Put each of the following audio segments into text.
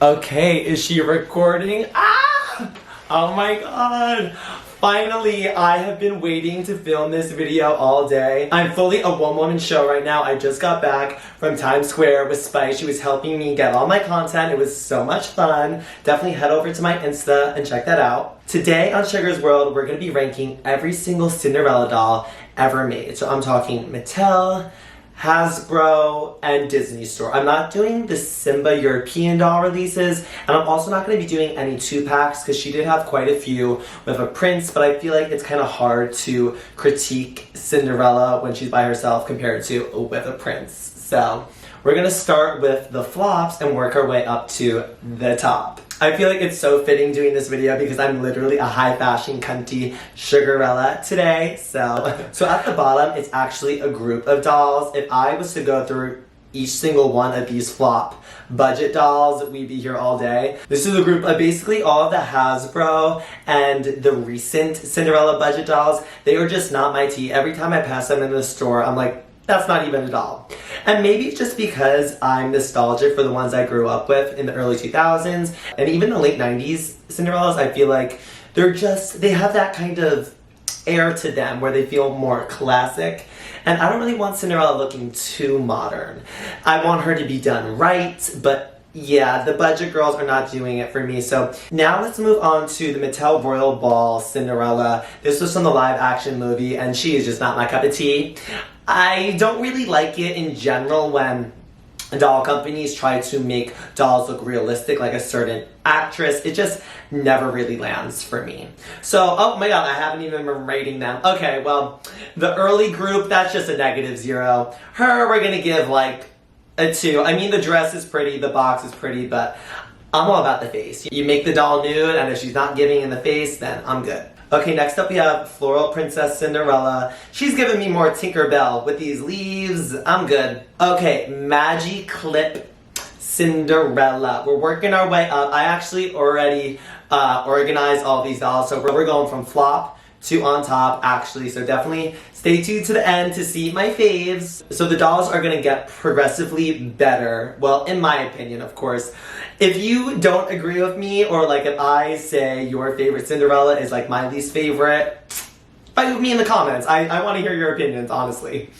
Okay, is she recording? Ah! Oh my god! Finally, I have been waiting to film this video all day. I'm fully a one-woman show right now. I just got back from Times Square with Spice. She was helping me get all my content. It was so much fun. Definitely head over to my Insta and check that out. Today on Sugar's World, we're going to be ranking every single Cinderella doll ever made. So I'm talking Mattel, Hasbro, and Disney Store. I'm not doing the Simba European doll releases, and I'm also not going to be doing any 2-packs because she did have quite a few with a prince, but I feel like it's kind of hard to critique Cinderella when she's by herself compared to with a prince. So we're going to start with the flops and work our way up to the top. I feel like it's so fitting doing this video because I'm literally a high fashion cunty Sugarella today. So at the bottom, it's actually a group of dolls. If I was to go through each single one of these flop budget dolls, we'd be here all day. This is a group of basically all of the Hasbro and the recent Cinderella budget dolls. They are just not my tea. Every time I pass them in the store, I'm like, that's not even a doll. And maybe it's just because I'm nostalgic for the ones I grew up with in the early 2000s and even the late 90s Cinderellas. I feel like they have that kind of air to them where they feel more classic. And I don't really want Cinderella looking too modern. I want her to be done right, but yeah, the budget girls are not doing it for me. So now let's move on to the Mattel Royal Ball Cinderella. This was from the live action movie and she is just not my cup of tea. I don't really like it in general when doll companies try to make dolls look realistic like a certain actress. It just never really lands for me. So, oh my god, I haven't even been rating them. Okay, well, the early group, that's just a -0. Her, we're gonna give like a 2. I mean, the dress is pretty, the box is pretty, but I'm all about the face. You make the doll nude, and if she's not giving in the face, then I'm good. Okay, next up we have Floral Princess Cinderella. She's giving me more Tinkerbell with these leaves. I'm good. Okay, Magi Clip Cinderella. We're working our way up. I actually already organized all these dolls, so we're going from flop to on top, actually. So definitely stay tuned to the end to see my faves. So the dolls are gonna get progressively better. Well, in my opinion, of course. If you don't agree with me, or like if I say your favorite Cinderella is like my least favorite, fight with me in the comments. I want to hear your opinions, honestly.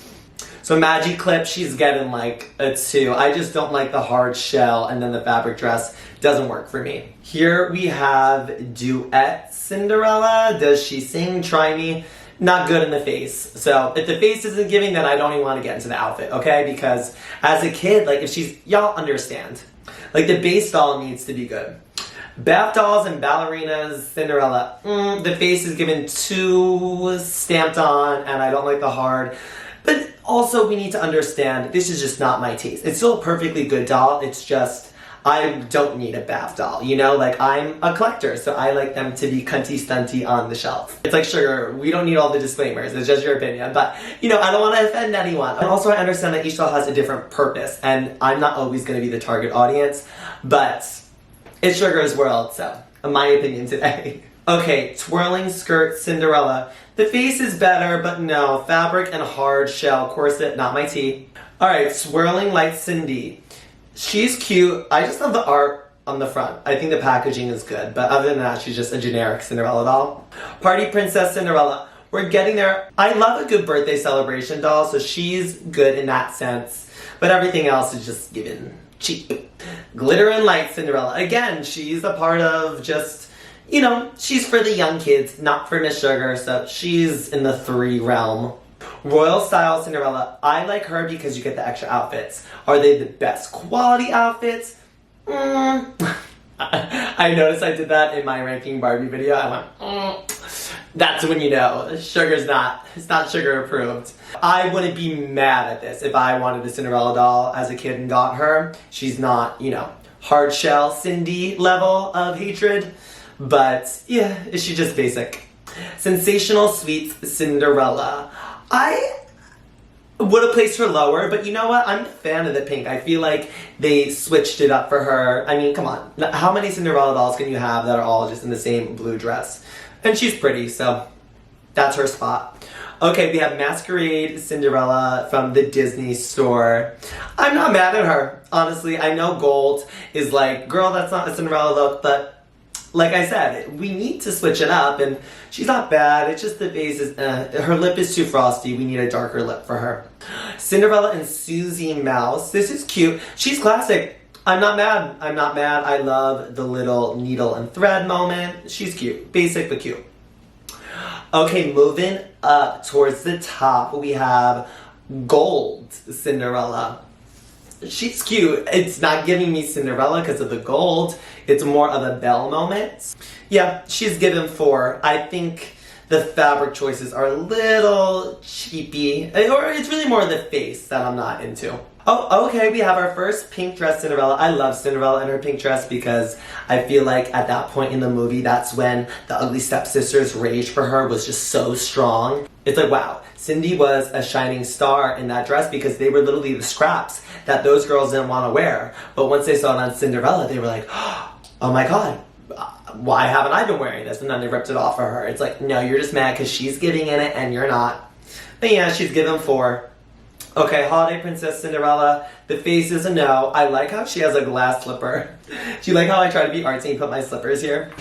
So Magi Clip, she's getting like a 2. I just don't like the hard shell, and then the fabric dress doesn't work for me. Here we have Duet Cinderella. Does she sing? Try me. Not good in the face. So if the face isn't giving, then I don't even want to get into the outfit, okay? Because as a kid, like if y'all understand. Like the base doll needs to be good. Bath dolls and ballerinas, Cinderella. The face is given too stamped on, and I don't like the hard. But also we need to understand, this is just not my taste. It's still a perfectly good doll, it's just, I don't need a bath doll, you know? Like, I'm a collector, so I like them to be cunty stunty on the shelf. It's like Sugar, we don't need all the disclaimers, it's just your opinion. But, you know, I don't want to offend anyone. And also I understand that each doll has a different purpose, and I'm not always going to be the target audience, but it's Sugar's world, so, my opinion today. Okay, Twirling Skirt Cinderella. The face is better, but no, fabric and hard shell corset, not my tea. Alright, Swirling Light Cindy. She's cute. I just love the art on the front. I think the packaging is good, but other than that, she's just a generic Cinderella doll. Party Princess Cinderella. We're getting there. I love a good birthday celebration doll, so she's good in that sense, but everything else is just given cheap. Glitter and Light Cinderella. Again, she's a part of just, you know, she's for the young kids, not for Miss Sugar, so she's in the 3 realm. Royal Style Cinderella. I like her because you get the extra outfits. Are they the best quality outfits? I noticed I did that in my ranking Barbie video. I went, that's when you know it's not Sugar approved. I wouldn't be mad at this if I wanted a Cinderella doll as a kid and got her. She's not, you know, hard shell Cindy level of hatred, but yeah, she just basic. Sensational Sweets Cinderella. I would have placed her lower, but you know what? I'm a fan of the pink. I feel like they switched it up for her. I mean, come on. How many Cinderella dolls can you have that are all just in the same blue dress? And she's pretty, so that's her spot. Okay, we have Masquerade Cinderella from the Disney store. I'm not mad at her, honestly. I know gold is like, girl, that's not a Cinderella look, but like I said, we need to switch it up, and she's not bad. It's just the face is, her lip is too frosty. We need a darker lip for her. Cinderella and Susie Mouse. This is cute. She's classic. I'm not mad. I'm not mad. I love the little needle and thread moment. She's cute. Basic but cute. Okay, moving up towards the top, we have Gold Cinderella. She's cute. It's not giving me Cinderella because of the gold. It's more of a Belle moment. Yeah, she's given 4. I think the fabric choices are a little cheapy. Or it's really more the face that I'm not into. Oh, okay, we have our first pink dress Cinderella. I love Cinderella and her pink dress because I feel like at that point in the movie, that's when the ugly stepsister's rage for her was just so strong. It's like, wow, Cindy was a shining star in that dress because they were literally the scraps that those girls didn't want to wear. But once they saw it on Cinderella, they were like, oh my god, why haven't I been wearing this? And then they ripped it off of her. It's like, no, you're just mad because she's giving in it and you're not. But yeah, she's given 4. Okay, Holiday Princess Cinderella. The face is a no. I like how she has a glass slipper. Do you like how I try to be artsy and put my slippers here?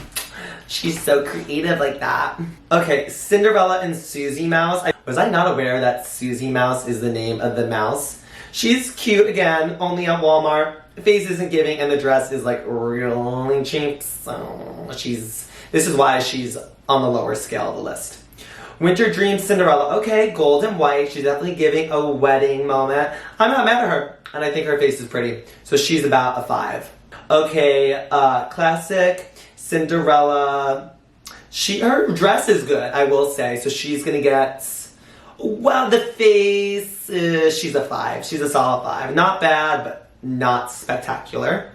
She's so creative like that. Okay, Cinderella and Susie Mouse. Was I not aware that Susie Mouse is the name of the mouse? She's cute again, only at Walmart. The face isn't giving and the dress is like really cheap. So this is why she's on the lower scale of the list. Winter Dream Cinderella. Okay, gold and white. She's definitely giving a wedding moment. I'm not mad at her, and I think her face is pretty. So she's about a 5. Okay, classic Cinderella. Her dress is good, I will say. So she's gonna get, well, the face, she's a 5. She's a solid 5. Not bad, but not spectacular.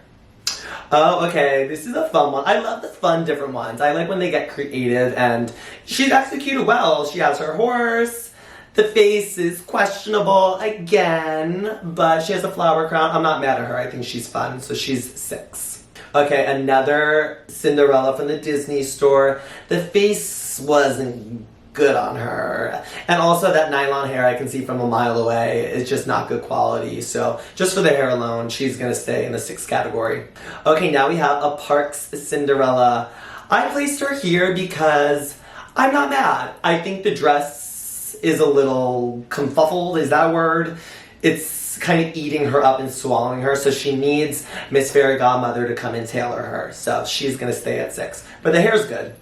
Oh, okay, this is a fun one. I love the fun, different ones. I like when they get creative, and she's executed well. She has her horse. The face is questionable again, but she has a flower crown. I'm not mad at her. I think she's fun, so she's 6. Okay, another Cinderella from the Disney store. The face wasn't good on her. And also that nylon hair I can see from a mile away is just not good quality. So just for the hair alone, she's gonna stay in the 6th category. Okay, now we have a Parks Cinderella. I placed her here because I'm not mad. I think the dress is a little confuffled, is that a word? It's kind of eating her up and swallowing her, so she needs Miss Fairy Godmother to come and tailor her. So she's gonna stay at 6. But the hair's good.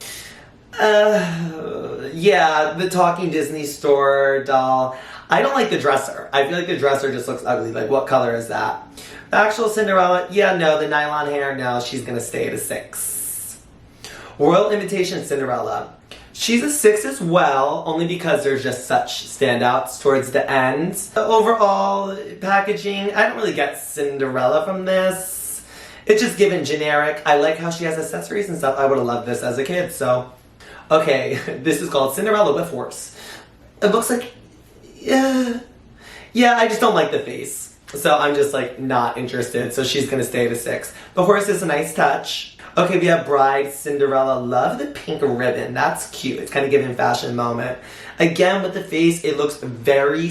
Yeah, the talking Disney store doll. I don't like the dresser. I feel like the dresser just looks ugly. Like, what color is that? The actual Cinderella, yeah, no. The nylon hair, no. She's gonna stay at a 6. Royal Invitation Cinderella. She's a 6 as well, only because there's just such standouts towards the end. The overall packaging, I don't really get Cinderella from this. It's just given generic. I like how she has accessories and stuff. I would have loved this as a kid, so. Okay, this is called Cinderella with Horse. It looks like, yeah, I just don't like the face. So I'm just like not interested, so she's gonna stay at a 6. The horse is a nice touch. Okay, we have Bride Cinderella. Love the pink ribbon, that's cute. It's kind of giving fashion moment. Again, with the face, it looks very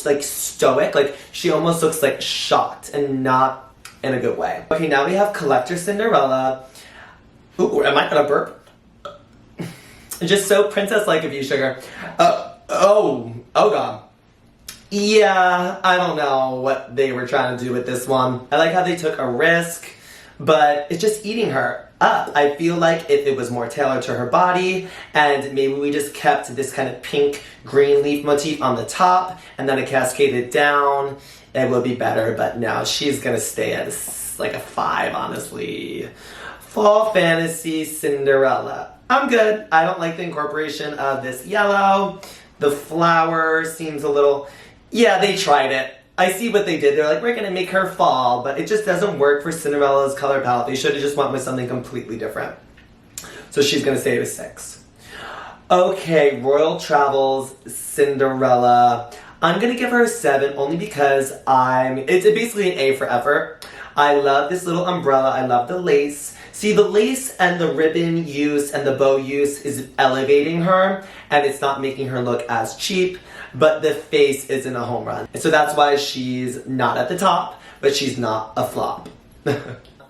like stoic, like she almost looks like shocked and not in a good way. Okay, now we have Collector Cinderella. Ooh, am I gonna burp? Just so princess-like of you, sugar. Oh god. Yeah, I don't know what they were trying to do with this one. I like how they took a risk, but it's just eating her up. I feel like if it was more tailored to her body, and maybe we just kept this kind of pink green leaf motif on the top, and then it cascaded down, it would be better, but no, she's gonna stay at like a 5, honestly. Fall Fantasy Cinderella. I'm good. I don't like the incorporation of this yellow. The flower seems a little, yeah, they tried it. I see what they did. They're like, we're gonna make her fall, but it just doesn't work for Cinderella's color palette. They should have just went with something completely different. So she's gonna stay at a 6. Okay, Royal Travels Cinderella. I'm gonna give her a 7 only because it's basically an A for effort. I love this little umbrella. I love the lace. See, the lace and the ribbon use and the bow use is elevating her, and it's not making her look as cheap, but the face isn't a home run. And so that's why she's not at the top, but she's not a flop.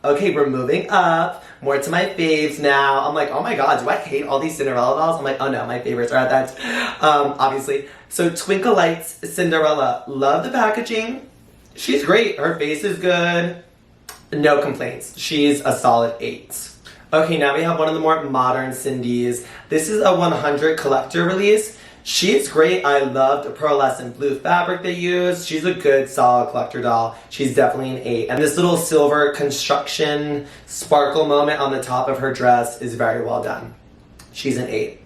Okay, we're moving up. More to my faves now. I'm like, oh my god, do I hate all these Cinderella dolls? I'm like, oh no, my favorites are at that. Obviously. So Twinkle Lights Cinderella. Love the packaging. She's great. Her face is good. No complaints. She's a solid 8. Okay, now we have one of the more modern Cindy's. This is a 100 collector release. She's great. I love the pearlescent blue fabric they use. She's a good, solid collector doll. She's definitely an 8. And this little silver construction sparkle moment on the top of her dress is very well done. She's an 8.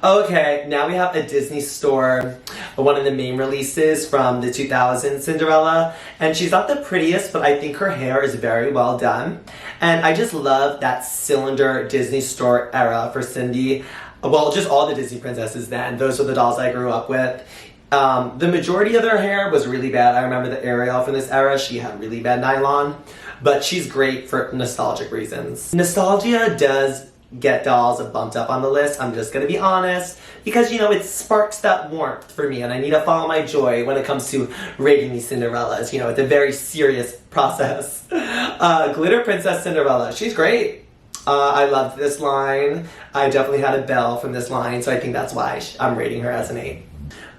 Okay, now we have a Disney store, one of the main releases from the 2000 Cinderella. And she's not the prettiest, but I think her hair is very well done. And I just love that cylinder Disney store era for Cindy. Well, just all the Disney princesses then. Those were the dolls I grew up with. The majority of their hair was really bad. I remember the Ariel from this era. She had really bad nylon. But she's great for nostalgic reasons. Nostalgia does get dolls bumped up on the list. I'm just going to be honest. Because, you know, it sparks that warmth for me. And I need to follow my joy when it comes to rating these Cinderellas. You know, it's a very serious process. Glitter Princess Cinderella. She's great. I loved this line. I definitely had a bell from this line, so I think that's why I'm rating her as an 8.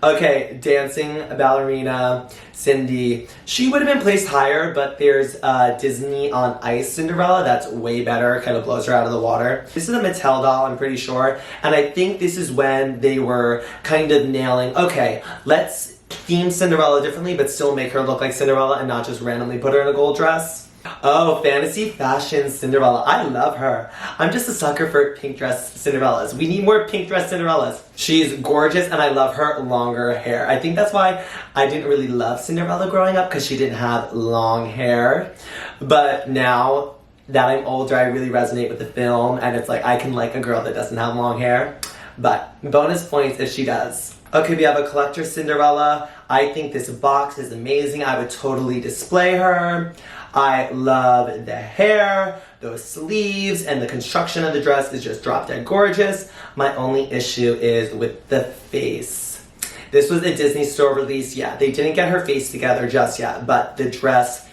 Okay, Dancing Ballerina Cindy. She would have been placed higher, but there's Disney on Ice Cinderella that's way better, kind of blows her out of the water. This is a Mattel doll, I'm pretty sure, and I think this is when they were kind of nailing, okay, let's theme Cinderella differently, but still make her look like Cinderella and not just randomly put her in a gold dress. Oh, Fantasy Fashion Cinderella. I love her. I'm just a sucker for pink dress Cinderellas. We need more pink dress Cinderellas. She's gorgeous and I love her longer hair. I think that's why I didn't really love Cinderella growing up, because she didn't have long hair. But now that I'm older, I really resonate with the film, and it's like I can like a girl that doesn't have long hair. But bonus points if she does. Okay, we have a collector Cinderella. I think this box is amazing. I would totally display her. I love the hair, those sleeves, and the construction of the dress is just drop dead gorgeous. My only issue is with the face. This was a Disney store release. Yeah, they didn't get her face together just yet, but the dress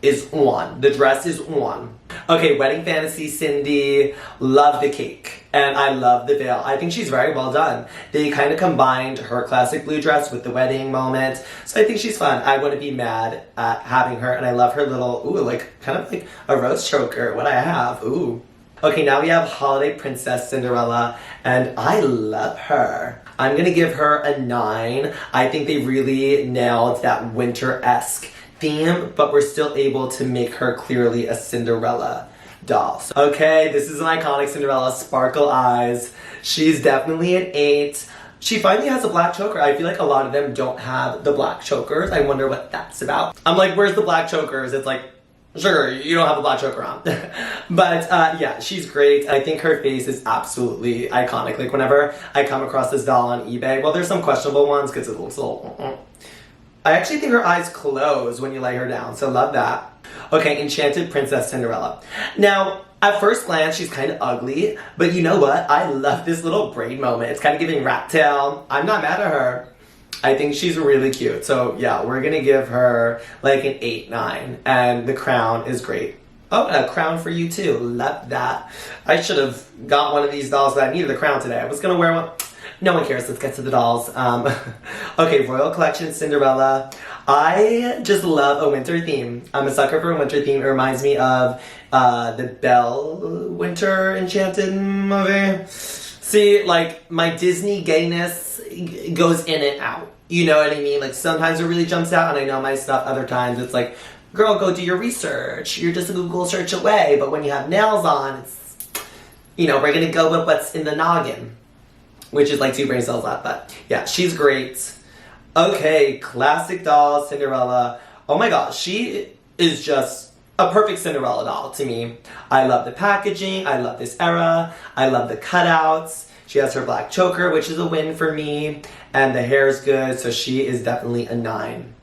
is on. The dress is on. Okay, Wedding Fantasy Cindy. Love the cake. And I love the veil. I think she's very well done. They kind of combined her classic blue dress with the wedding moment. So I think she's fun. I wouldn't be mad at having her. And I love her little, ooh, like kind of like a rose choker. What I have, ooh. Okay, now we have Holiday Princess Cinderella. And I love her. I'm going to give her a 9. I think they really nailed that winter-esque theme, but we're still able to make her clearly a Cinderella doll. Okay, this is an iconic Cinderella, sparkle eyes. She's definitely an 8. She finally has a black choker. I feel like a lot of them don't have the black chokers. I wonder what that's about. I'm like, where's the black chokers? It's like, sure, you don't have a black choker on. But yeah, she's great. I think her face is absolutely iconic. Like whenever I come across this doll on eBay, well, there's some questionable ones because it looks a little... I actually think her eyes close when you lay her down, so love that. Okay, Enchanted Princess Cinderella. Now, at first glance, she's kind of ugly, but you know what? I love this little braid moment. It's kind of giving rat tail. I'm not mad at her. I think she's really cute. So yeah, we're gonna give her like an 8, 9, and the crown is great. Oh, and a crown for you too. Love that. I should have got one of these dolls that I needed a crown today. I was gonna wear one. No one cares, let's get to the dolls. Okay, Royal Collection Cinderella. I just love a winter theme. I'm a sucker for a winter theme. It reminds me of the Belle Winter Enchanted movie. See, like, my Disney gayness goes in and out. You know what I mean? Like, sometimes it really jumps out and I know my stuff. Other times it's like, girl, go do your research. You're just a Google search away. But when you have nails on, it's, you know, we're gonna go with what's in the noggin. Which is like 2 brain cells left, but yeah, she's great. Okay, classic doll, Cinderella. Oh my gosh, she is just a perfect Cinderella doll to me. I love the packaging, I love this era, I love the cutouts. She has her black choker, which is a win for me, and the hair is good, so she is definitely a 9.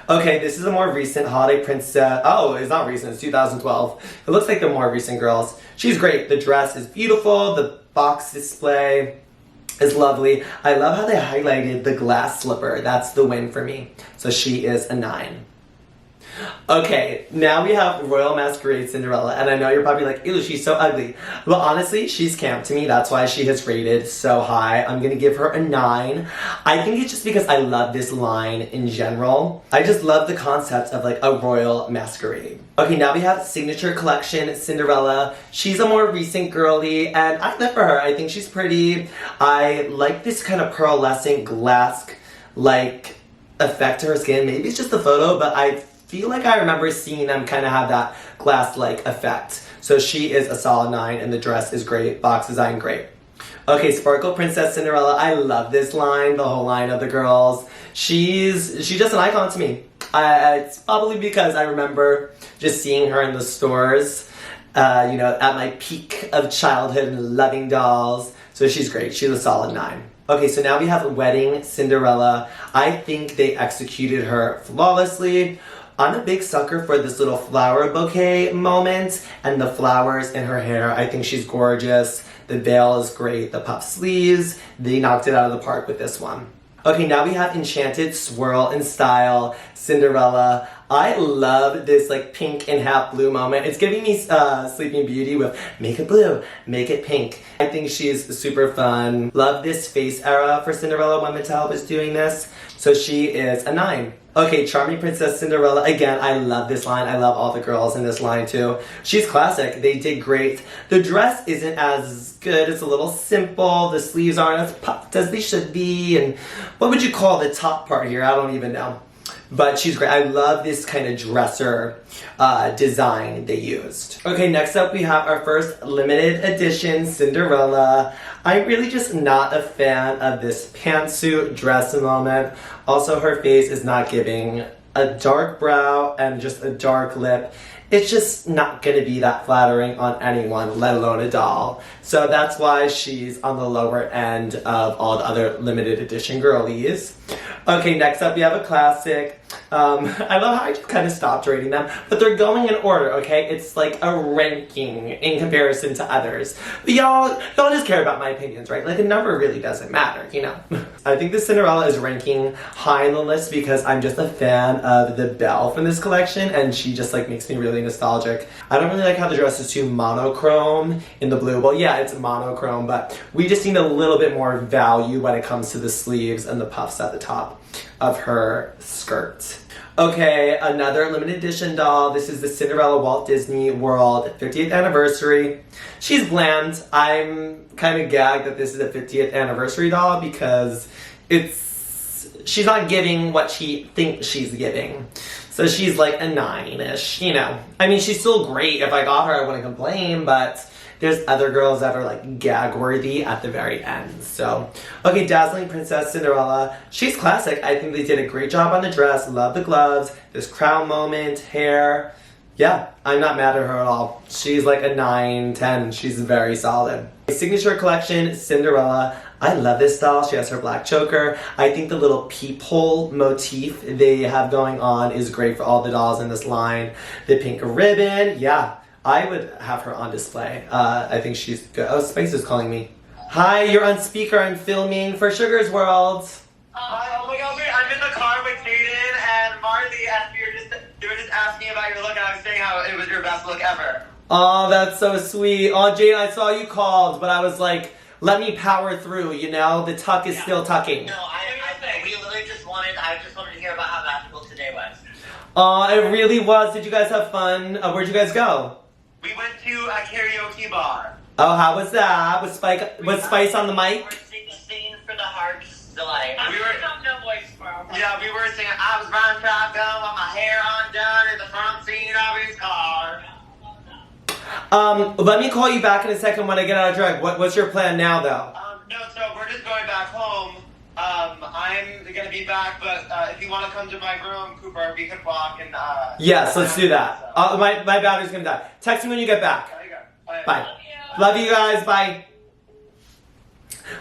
Okay, this is a more recent holiday princess. Oh, it's not recent, it's 2012. It looks like the more recent girls. She's great. The dress is beautiful. The box display is lovely. I love how they highlighted the glass slipper. That's the win for me. So she is a 9. Okay, now we have Royal Masquerade Cinderella, and I know you're probably like, ew, she's so ugly. Well, honestly, she's camp to me. That's why she has rated so high. I'm gonna give her a 9. I think it's just because I love this line in general. I just love the concept of like a royal masquerade. Okay, now we have Signature Collection Cinderella. She's a more recent girly, and I live for her. I think she's pretty. I like this kind of pearlescent glass-like effect to her skin. Maybe it's just the photo, but I feel like I remember seeing them kind of have that glass-like effect. So she is a solid 9, and the dress is great. Box design, great. Okay, Sparkle Princess Cinderella. I love this line, the whole line of the girls. She's just an icon to me. It's probably because I remember just seeing her in the stores, you know, at my peak of childhood and loving dolls. So she's great. She's a solid 9. Okay, so now we have Wedding Cinderella. I think they executed her flawlessly. I'm a big sucker for this little flower bouquet moment and the flowers in her hair. I think she's gorgeous. The veil is great. The puff sleeves, they knocked it out of the park with this one. Okay, now we have Enchanted Swirl and Style Cinderella. I love this like pink and half blue moment. It's giving me Sleeping Beauty with make it blue, make it pink. I think she's super fun. Love this face era for Cinderella when Mattel was doing this. So she is a 9. Okay, Charming Princess Cinderella. Again, I love this line. I love all the girls in this line too. She's classic. They did great. The dress isn't as good. It's a little simple. The sleeves aren't as puffed as they should be. And what would you call the top part here? I don't even know. But she's great. I love this kind of dresser design they used. Okay, next up we have our first limited edition Cinderella. I'm really just not a fan of this pantsuit dress moment. Also, her face is not giving. A dark brow and just a dark lip. It's just not going to be that flattering on anyone, let alone a doll. So that's why she's on the lower end of all the other limited edition girlies. Okay, next up we have a classic. I love how I just kind of stopped rating them, but they're going in order, okay? It's like a ranking in comparison to others. But y'all just care about my opinions, right? Like a number really doesn't matter, you know? I think the Cinderella is ranking high on the list because I'm just a fan of the Belle from this collection, and she just like makes me really nostalgic. I don't really like how the dress is too monochrome in the blue. Well, yeah, it's monochrome, but we just need a little bit more value when it comes to the sleeves and the puffs at the top of her skirt. Okay, another limited edition doll. This is the Cinderella Walt Disney World 50th anniversary. She's bland. I'm kind of gagged that this is a 50th anniversary doll because she's not giving what she thinks she's giving. So she's like a 9-ish, you know. I mean, she's still great. If I got her, I wouldn't complain, but there's other girls that are like gag-worthy at the very end. So, okay, Dazzling Princess Cinderella. She's classic. I think they did a great job on the dress. Love the gloves, this crown moment, hair. Yeah, I'm not mad at her at all. She's like a 9, 10. She's very solid. Signature Collection Cinderella. I love this doll. She has her black choker. I think the little peephole motif they have going on is great for all the dolls in this line. The pink ribbon, yeah. I would have her on display. I think she's good. Oh, Spice is calling me. Hi, you're on speaker. I'm filming for Sugar's World. Hi, oh my god, wait, I'm in the car with Jaden and Marley, and you were just asking about your look, and I was saying how it was your best look ever. Oh, that's so sweet. Oh, Jaden, I saw you called, but I was like, let me power through, you know? The tuck is still tucking. No, we literally I just wanted to hear about how magical today was. Oh, it really was. Did you guys have fun? Where'd you guys go? We went to a karaoke bar. Oh, how was that? Was Spice on the mic? We were singing for the heart's delight. We were no voice for Yeah, we were singing. I was riding shotgun with my hair undone in the front seat of his car. Let me call you back in a second when I get out of drag. What's your plan now, though? No, so we're just going back home. I'm gonna be back, but if you want to come to my room, Cooper, we could walk and Yes, let's do that. My battery's gonna die. Text me when you get back. There you go. Bye. Love you guys. Bye.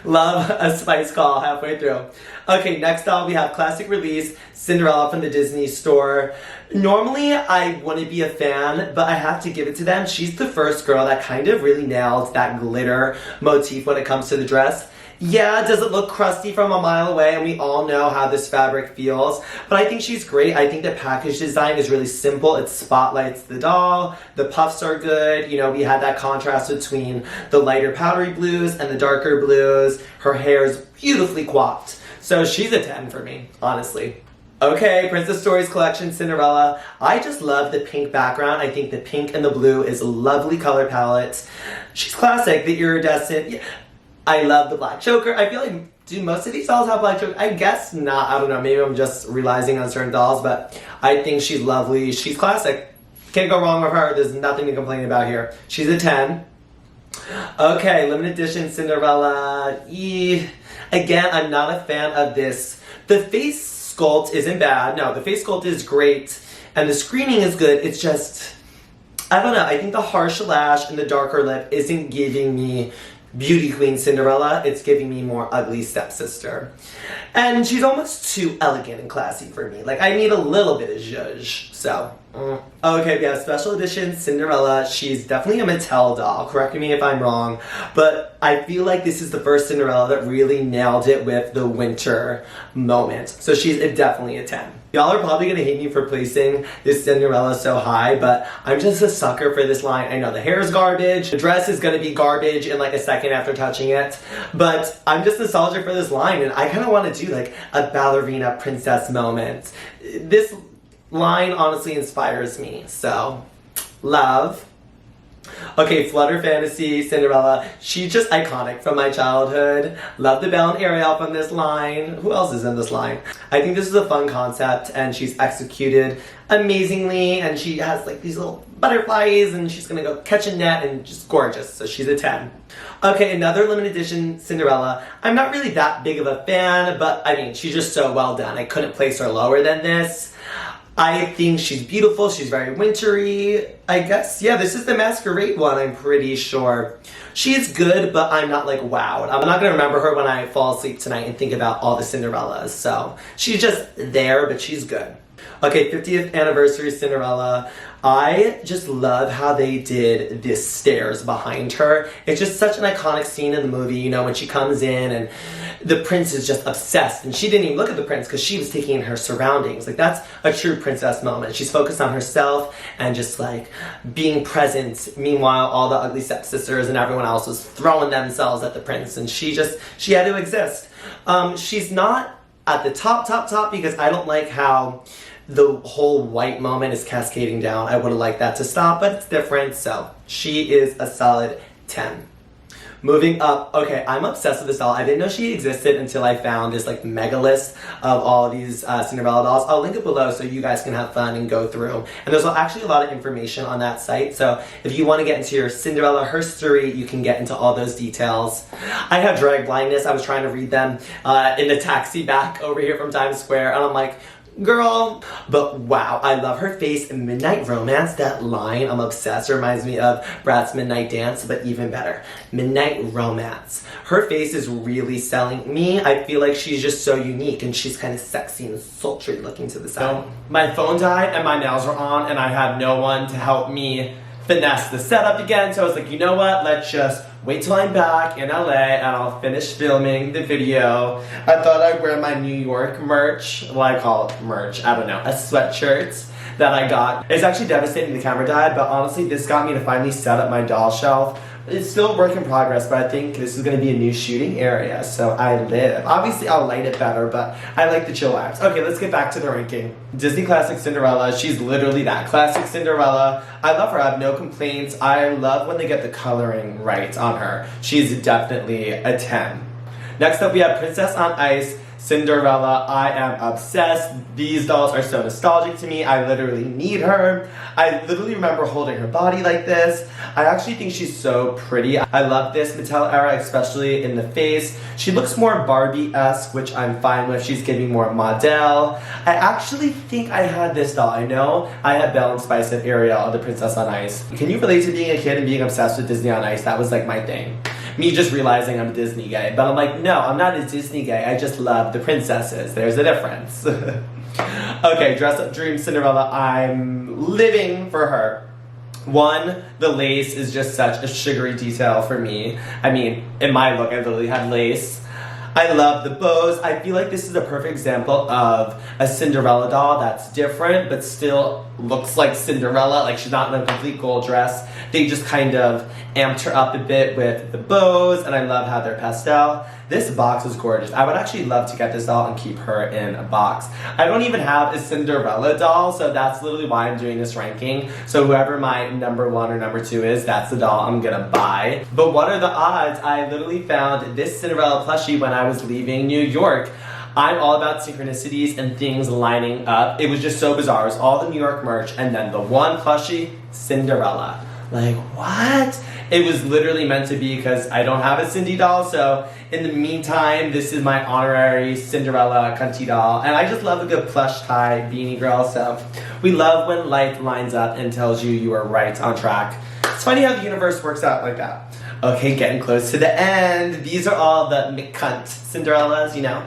Love a spice call halfway through. Okay, next up we have classic release, Cinderella from the Disney store. Normally I wouldn't be a fan, but I have to give it to them. She's the first girl that kind of really nailed that glitter motif when it comes to the dress. Yeah, does it look crusty from a mile away? And we all know how this fabric feels. But I think she's great. I think the package design is really simple. It spotlights the doll. The puffs are good. You know, we had that contrast between the lighter powdery blues and the darker blues. Her hair is beautifully coiffed. So she's a 10 for me, honestly. Okay, Princess Stories Collection Cinderella. I just love the pink background. I think the pink and the blue is a lovely color palette. She's classic, the iridescent. Yeah. I love the black choker. I feel like, do most of these dolls have black choker? I guess not. I don't know. Maybe I'm just realizing on certain dolls, but I think she's lovely. She's classic. Can't go wrong with her. There's nothing to complain about here. She's a 10. Okay, limited edition Cinderella. Again, I'm not a fan of this. The face sculpt isn't bad. No, the face sculpt is great. And the screening is good. It's just, I don't know. I think the harsh lash and the darker lip isn't giving me Beauty Queen Cinderella. It's giving me more ugly stepsister. And she's almost too elegant and classy for me. Like, I need a little bit of zhuzh. So, Okay, we have special edition Cinderella. She's definitely a Mattel doll. Correct me if I'm wrong. But I feel like this is the first Cinderella that really nailed it with the winter moment. So she's definitely a 10. Y'all are probably gonna hate me for placing this Cinderella so high, but I'm just a sucker for this line. I know the hair is garbage, the dress is gonna be garbage in like a second after touching it, but I'm just nostalgic for this line, and I kinda wanna do like a ballerina princess moment. This line honestly inspires me, so love. Okay, Flutter Fantasy Cinderella. She's just iconic from my childhood. Love the Belle and Ariel from this line. Who else is in this line? I think this is a fun concept, and she's executed amazingly, and she has like these little butterflies, and she's gonna go catch a net, and just gorgeous, so she's a 10. Okay, another limited edition Cinderella. I'm not really that big of a fan, but I mean, she's just so well done. I couldn't place her lower than this. I think she's beautiful, she's very wintry, I guess. Yeah, this is the Masquerade one, I'm pretty sure. She's good, but I'm not like wowed. I'm not gonna remember her when I fall asleep tonight and think about all the Cinderellas, so she's just there, but she's good. Okay, 50th anniversary Cinderella. I just love how they did this stairs behind her. It's just such an iconic scene in the movie, you know, when she comes in and the prince is just obsessed, and she didn't even look at the prince because she was taking in her surroundings. Like, that's a true princess moment. She's focused on herself and just like being present. Meanwhile, all the ugly stepsisters and everyone else was throwing themselves at the prince, and she had to exist. She's not at the top because I don't like how the whole white moment is cascading down. I would have liked that to stop, but it's different, so she is a solid 10. Moving up, okay, I'm obsessed with this doll. I didn't know she existed until I found this like mega list of all of these Cinderella dolls. I'll link it below so you guys can have fun and go through. And there's actually a lot of information on that site, so if you want to get into your Cinderella history, you can get into all those details. I have drag blindness. I was trying to read them in the taxi back over here from Times Square, and I'm like, girl, but wow, I love her face. Midnight Romance, that line, I'm obsessed. It reminds me of Bratz Midnight Dance, but even better. Midnight Romance. Her face is really selling me. I feel like she's just so unique, and she's kind of sexy and sultry looking to the side. My phone died and my nails were on, and I had no one to help me finesse the setup again, so I was like, you know what, let's just wait till I'm back in LA and I'll finish filming the video. I thought I'd wear my New York merch. Well, I call it merch, I don't know, a sweatshirt that I got. It's actually devastating the camera died, but honestly this got me to finally set up my doll shelf. It's still a work in progress, but I think this is going to be a new shooting area, so I live. Obviously, I'll light it better, but I like the chill vibes. Okay, let's get back to the ranking. Disney Classic Cinderella. She's literally that. Classic Cinderella. I love her. I have no complaints. I love when they get the coloring right on her. She's definitely a 10. Next up, we have Princess on Ice Cinderella. I am obsessed. These dolls are so nostalgic to me. I literally need her. I literally remember holding her body like this. I actually think she's so pretty. I love this Mattel era, especially in the face. She looks more Barbie-esque, which I'm fine with. She's giving more model. I actually think I had this doll. I know I had Belle and Spice and Ariel, the Princess on Ice. Can you relate to being a kid and being obsessed with Disney on Ice? That was like my thing. me just realizing I'm Disney gay. But I'm like, no, I'm not a Disney gay. I just love the princesses. There's a difference. Okay, Dress Up Dream Cinderella. I'm living for her. One, the lace is just such a sugary detail for me. I mean, in my look, I literally had lace. I love the bows. I feel like this is a perfect example of a Cinderella doll that's different, but still looks like Cinderella. Like, she's not in a complete gold dress. They just kind of amped her up a bit with the bows, and I love how they're pastel. This box is gorgeous. I would actually love to get this doll and keep her in a box. I don't even have a Cinderella doll, so that's literally why I'm doing this ranking. So whoever my number 1 or number 2 is, that's the doll I'm gonna buy. But what are the odds? I literally found this Cinderella plushie when I was leaving New York. I'm all about synchronicities and things lining up. It was just so bizarre. It was all the New York merch, and then the one plushie, Cinderella. Like, what? It was literally meant to be because I don't have a Cindy doll, so in the meantime, this is my honorary Cinderella cunty doll. And I just love a good plush tie beanie girl, so we love when life lines up and tells you are right on track. It's funny how the universe works out like that. Okay, getting close to the end. These are all the McCunt Cinderellas, you know?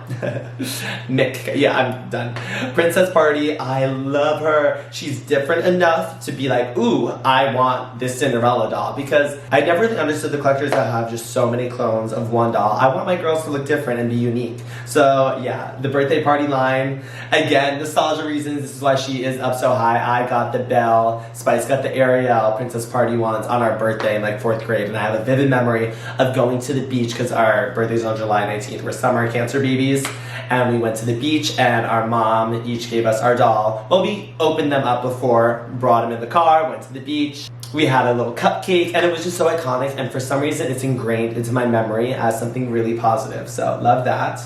Mick, yeah, I'm done. Princess Party, I love her. She's different enough to be like, ooh, I want this Cinderella doll, because I never really understood the collectors that have just so many clones of one doll. I want my girls to look different and be unique. So yeah, the birthday party line, again, nostalgia reasons, this is why she is up so high. I got the Belle, Spice got the Ariel Princess Party ones on our birthday in like 4th grade, and I have a vivid memory of going to the beach because our birthday's on July 19th. We're summer cancer babies, and we went to the beach, and our mom each gave us our doll. Well, we opened them up before, brought them in the car, went to the beach. We had a little cupcake, and it was just so iconic, and for some reason it's ingrained into my memory as something really positive, so love that.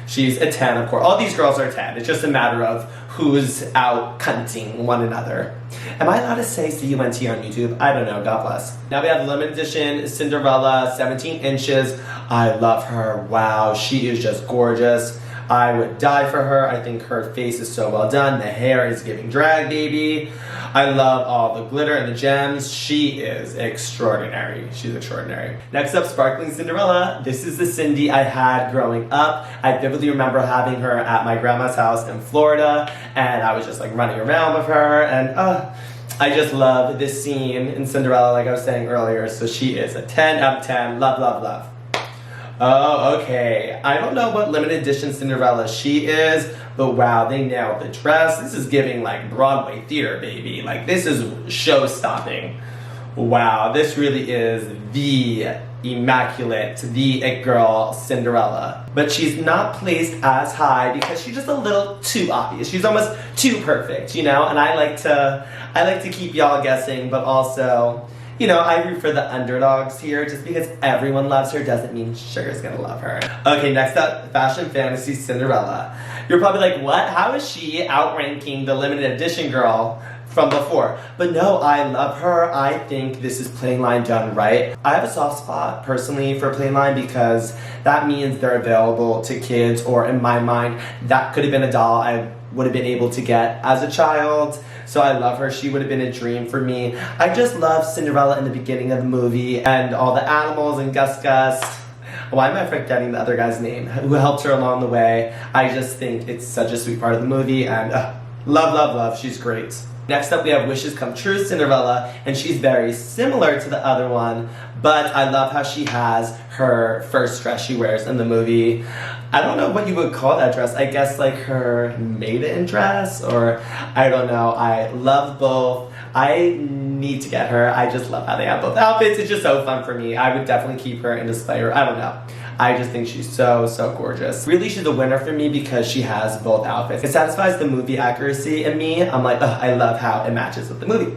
She's a 10, of course. All these girls are 10. It's just a matter of who's out cunting one another. Am I allowed to say C-U-N-T on YouTube? I don't know, God bless. Now we have the limited edition Cinderella, 17 inches. I love her. Wow, she is just gorgeous. I would die for her. I think her face is so well done. The hair is giving drag, baby. I love all the glitter and the gems. She is extraordinary. She's extraordinary. Next up, Sparkling Cinderella. This is the Cindy I had growing up. I vividly remember having her at my grandma's house in Florida, and I was just like running around with her, and I just love this scene in Cinderella, like I was saying earlier. So she is a 10 out of 10. Love, love, love. Oh, okay. I don't know what limited edition Cinderella she is, but wow, they nailed the dress. This is giving like Broadway theater, baby. Like, this is show-stopping. Wow, this really is the immaculate, the it girl Cinderella. But she's not placed as high because she's just a little too obvious. She's almost too perfect, you know? And I like to keep y'all guessing, but also, you know, I root for the underdogs here. Just because everyone loves her doesn't mean Sugar's gonna love her. Okay, next up, Fashion Fantasy Cinderella. You're probably like, what? How is she outranking the limited edition girl from before? But no, I love her. I think this is plain line done right. I have a soft spot personally for plain line because that means they're available to kids, or in my mind, that could have been a doll I would have been able to get as a child. So I love her. She would have been a dream for me. I just love Cinderella in the beginning of the movie and all the animals and Gus Gus. Why am I forgetting the other guy's name? Who helped her along the way. I just think it's such a sweet part of the movie, and love, love, love. She's great. Next up, we have Wishes Come True Cinderella, and she's very similar to the other one, but I love how she has her first dress she wears in the movie. I don't know what you would call that dress. I guess like her maiden dress, or I don't know. I love both. I need to get her. I just love how they have both outfits. It's just so fun for me. I would definitely keep her and display her. I don't know. I just think she's so, so gorgeous. Really, she's a winner for me because she has both outfits. It satisfies the movie accuracy in me. I'm like, ugh, I love how it matches with the movie.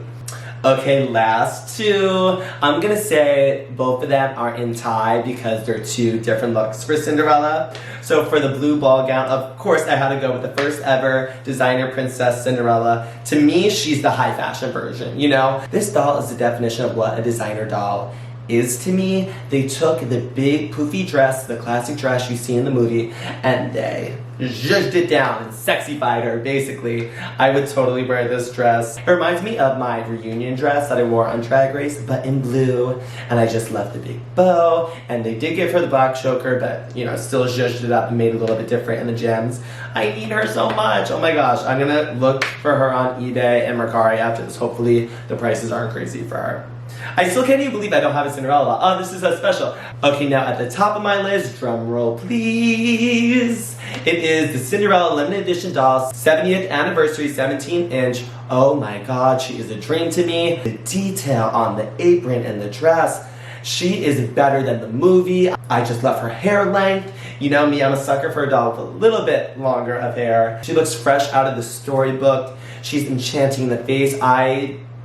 Okay, last two. I'm gonna say both of them are in tie because they're two different looks for Cinderella. So for the blue ball gown, of course I had to go with the first ever designer princess Cinderella. To me, she's the high fashion version, you know? This doll is the definition of what a designer doll is to me, they took the big poofy dress, the classic dress you see in the movie, and they zhuzhed it down and sexified her, basically. I would totally wear this dress. It reminds me of my reunion dress that I wore on Drag Race, but in blue, and I just left the big bow, and they did give her the black choker, but, you know, still zhuzhed it up and made it a little bit different in the gems. I need her so much. Oh my gosh, I'm gonna look for her on eBay and Mercari after this. Hopefully the prices aren't crazy for her. I still can't even believe I don't have a Cinderella. Oh, this is so special. Okay, now at the top of my list, drum roll please. It is the Cinderella limited edition doll, 70th anniversary, 17-inch. Oh my god, she is a dream to me. The detail on the apron and the dress. She is better than the movie. I just love her hair length. You know me, I'm a sucker for a doll with a little bit longer of hair. She looks fresh out of the storybook. She's enchanting the face.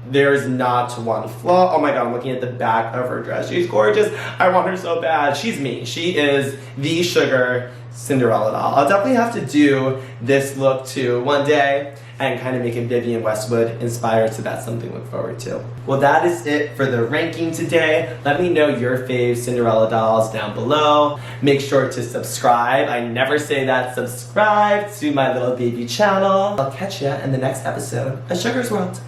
There's not one flaw. Oh my god, I'm looking at the back of her dress. She's gorgeous. I want her so bad. She's me. She is the sugar Cinderella doll. I'll definitely have to do this look too one day and kind of make it Vivienne Westwood inspired, so that's something to look forward to. Well, that is it for the ranking today. Let me know your fave Cinderella dolls down below. Make sure to subscribe. I never say that. Subscribe to my little baby channel. I'll catch ya in the next episode of Sugar's World.